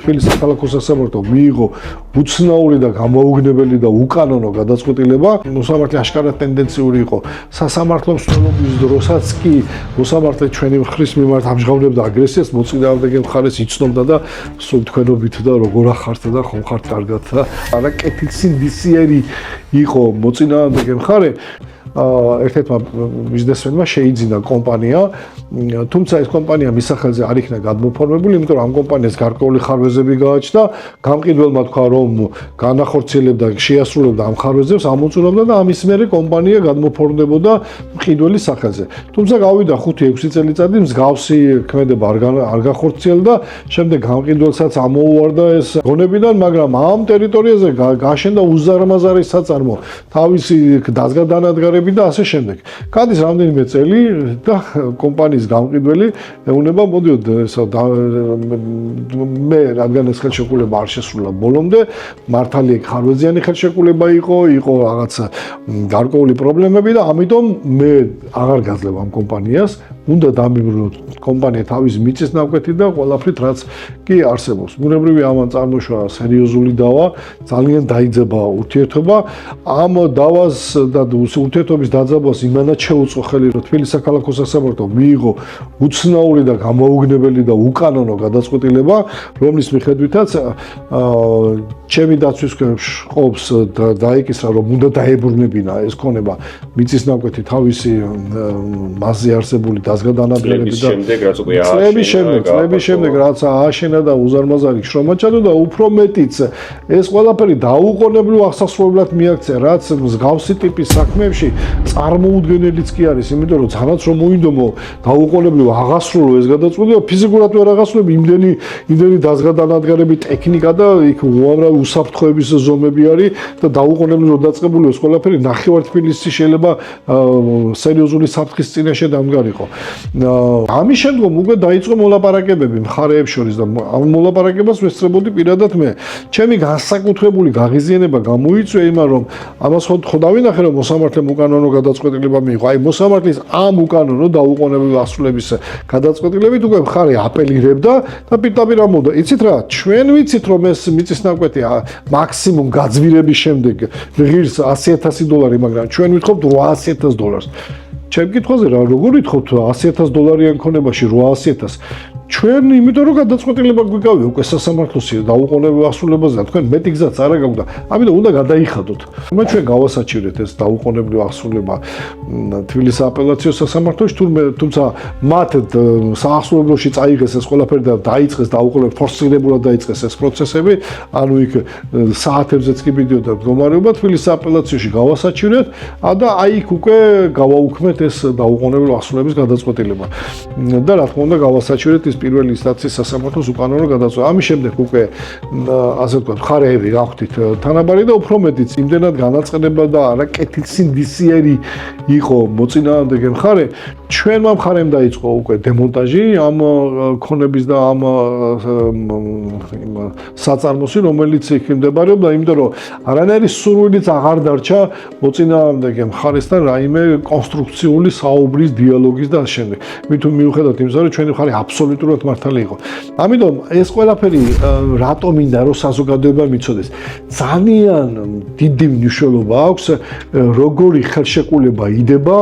თბილისის საქალაქო სასამართლომ მიიღო უცნაური და გამოუგნებელი და უკანონო გადაწყვეტილება. მოსამართლე აშკარად ტენდენციური იყო სასამართლო მსვლელობის დროსაც კი მოსამართლე ჩვენი მხრის მიმართ ამჟღავნებდა აგრესიას, მოწინააღმდეგე მხარეს იცნობდა და სულ თქვენობით და როგორ ახართ და ხომ ხართ კარგად და არა კეთილსინდისიერი იყო მოწინააღმდეგე მხარე. ერთ-ერთმა ბიზნესმენმა შეიძინა კომპანია, თუმცა ეს კომპანია მის სახელზე არ იქნა გადმოფორმებული, იმიტომ რომ ამ კომპანიას გარკვეული ხარვეზები გააჩნდა, გამყიდველმა თქვა რომ განახორციელებდა, შეასრულებდა ამ ხარვეზებს, ამოწურავდა და ამის მერე კომპანია გადმოფორმდებოდა მყიდველის სახელზე. თუმცა გავიდა 5-6 წელიწადი, მსგავსი ქმედება არ გახორციელდა, შემდეგ გამყიდველსაც ამოუვარდა ეს გონებიდან, მაგრამ ამ ტერიტორიაზე გაშენდა უზარმაზარი საწარმო, თავისი დაზგადანადგარები და ასე შემდეგ. გადის რამდენიმე წელი და კომპანიის გამყიდველი ეუბნება, მოდიოდ მე რადგან ეს ხელშეკრულება არ შესრულა ბოლომდე, მართალია ხარვეზიანი ხელშეკრულება იყო რაღაც გარკვეული პრობლემები და ამიტომ მე აღარ გაძლევ ამ კომპანიას, უნდა დამიბრუნოთ კომპანია თავის მიწის ნაკვეთი და ყველაფრით რაც კი არსებობს. ბუნებრივია ამან წარმოშვა სერიოზული დავა, ძალიან დაიძაბა ურთიერთობა. ამ დავას და ურთიერთობის დაძაბვას იმანად შეუწყო ხელი, რომ თბილისის საქალაქო სასამართლომ მიიღო უცნაური და გამოუგნებელი და უკანონო გადაწყვეტილება, რომლის მიხედვითაც ჩემი დაცვის ქვეშ ყოფს დაიკისრა, რომ უნდა დაებრუნებინა ეს ქონება მიწის ნაკვეთი თავისი მასზე არსებული დაზგადანადგარები და წლების შემდეგ რაც ააშენა და უზარმაზარი შრომა ჩადო და უფრო მეტიც ეს ყველაფერი დაუყოვნებლივ აღსასრულებლად მიაქცია, რაც მსგავსი ტიპის საქმეებში წარმოუდგენელიც კი არის, იმიტომ რომ ძალაც რომ მოინდომო დაუყოვნებლივ აღასრულო ეს გადაწყვეტილება, ფიზიკურად ვერ აღასრულებ, იმდენი დაზგადანადგარები, ტექნიკა და იქ უამრავი უსაფრთხოების ზომები არის და დაუყოვნებლივ რომ დაწყებული ეს ყველაფერი ნახევარ თბილისი შეიძლება სერიოზული საფრთხის წინაშე დამდგარიყო. ამის შემდგომ უკვე დაიწყო მოლაპარაკებები მხარეებს შორის და ამ მოლაპარაკებას ვესწრებოდი პირადად მე. ჩემი განსაკუთრებული გაღიზიანება გამოიწვია იმან, რომ ამას ხო დავინახე, რომ მოსამართლემ უკანონო გადაწყვეტილება მიიღო. აი მოსამართლის ამ უკანონო დაუყოვნებლივ ასრულების გადაწყვეტილებით უკვე მხარე აპელირებდა და პირდაპირ ამბობდა, იცით რა, ჩვენ ვიცით რომ ეს მიწის ნაკვეთი მაქსიმუმ გაძვირების შემდეგ ღირს $100,000, მაგრამ ჩვენ ვითხოვთ $800,000. ჩემ კითხვაზე რა, როგორ ვითხოვთ $100,000 ქონებაში $800,000? ჩვენ იმიტომ რომ გადაწყვეტილება გვიგავია უკვე სასამართლოსი დაუყოვნებლივ ასრულებაზე და თქვენ მეტი გზაც არა გაქვთ და ამიტომ უნდა გადაიხადოთ. ჩვენ გავასაჩივრეთ ეს დაუყოვნებლივ ასრულება თბილისის აპელაციო სასამართლოში, თუმცა მათ საახსოვებლოში წაიღეს ეს ყველაფერი და დაიწყეს დაუყოვნებლივ ფორსირებულად დაიწყეს ეს პროცესები, ანუ იქ საათებზეც კი მიდიოდა მდგომარეობა თბილისის აპელაციაში გავასაჩივრეთ და აი იქ უკვე გავაუქმეთ ეს დაუყოვნებლივ ასრულების გადაწყვეტილება. და რა თქმა უნდა გავასაჩივრეთ ის პირველი ინსტანციის სასამართლოს უკანონო გადაწყვეტილება. ამის შემდეგ უკვე ასე ვთქვათ, მხარეები გახვდით თანაბარი და უფრო მეტიც იმდენად განაწყენება და არა კეთილსინდისიერი იყო მოწინააღმდეგე მხარე, ჩვენმა მხარემ დაიწყო უკვე დემონტაჟი ამ ქონების და ამ საწარმოსი, რომელიც იქ მდებარეობდა, იმიტომ რომ არანაირი სურვილიც აღარ დარჩა მოწინააღმდეგე მხარესთან რაიმე კონსტრუქციული საუბრის, დიალოგის და შემდეგ. მიუხედავად იმისა, რომ ჩვენი მხარე აბსოლუტურად მართალი იყო. ამიტომ ეს ყველაფერი რატომ მინდა რომ საზოგადოებამ იცოდეს? ძალიან დიდი მნიშვნელობა აქვს როგორი ხელშეკრულება იდება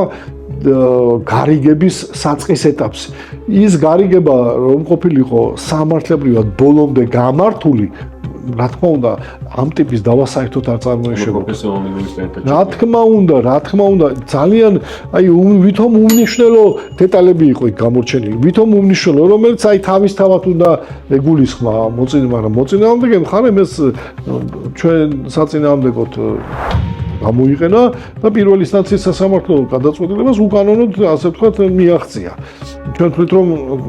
გარიგების საწყის ეტაპს. ის გარიგება რომ ყოფილიყო სამართლებრივად ბოლომდე გამართული, რა თქმა უნდა, ამ ტიპის დავა საერთოდ არ წარმოეშვებოდა. რა თქმა უნდა, ძალიან აი ვითომ უმნიშვნელო დეტალები იყო იქ გამორჩენილი. ვითომ უმნიშვნელო, რომელიც აი თავისთავად უნდა ეგულისხმა მოწინააღმდეგე მხარემ ეს ჩვენ საწინააღმდეგოდ გამოიყენა და პირველი ინსტანციის სასამართლო გადაწყვეტილებას უკანონოდ ასე ვთქვათ მიაღწია. ჩვენ ვთქვით რომ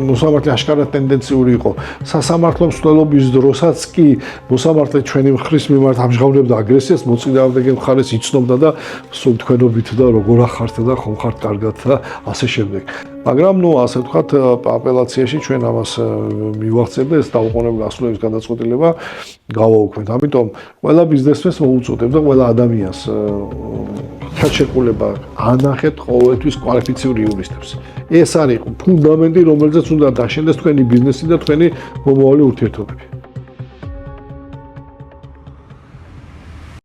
მოსამართლე აშკარად ტენდენციური იყო სასამართლო მსვლელობის დროსაც კი მოსამართლე ჩვენი მხრის მიმართ ამჟღავნებდა აგრესიას, მოწინააღმდეგე მხარეს იცნობდა და სულ თქვენობით და როგორ ახართ და ხომ ხართ კარგად და ასე შემდეგ. მაგრამ ასე ვთქვათ აპელაციაში ჩვენ ამას მივაღწევ და ეს დაუყოვნებლივ ასრულების გადაწყვეტილება გავაუქმეთ. ამიტომ ყველა ბიზნესმენს მოუწოდებ და ყველა ადამიანს ხელშეკრულება ანახეთ ყოველთვის კვალიფიციური იურისტებს. ეს არის ფუნდამენტი, რომელზეც უნდა დაშენდეს თქვენი ბიზნესი და თქვენი მომავალი ურთიერთობები.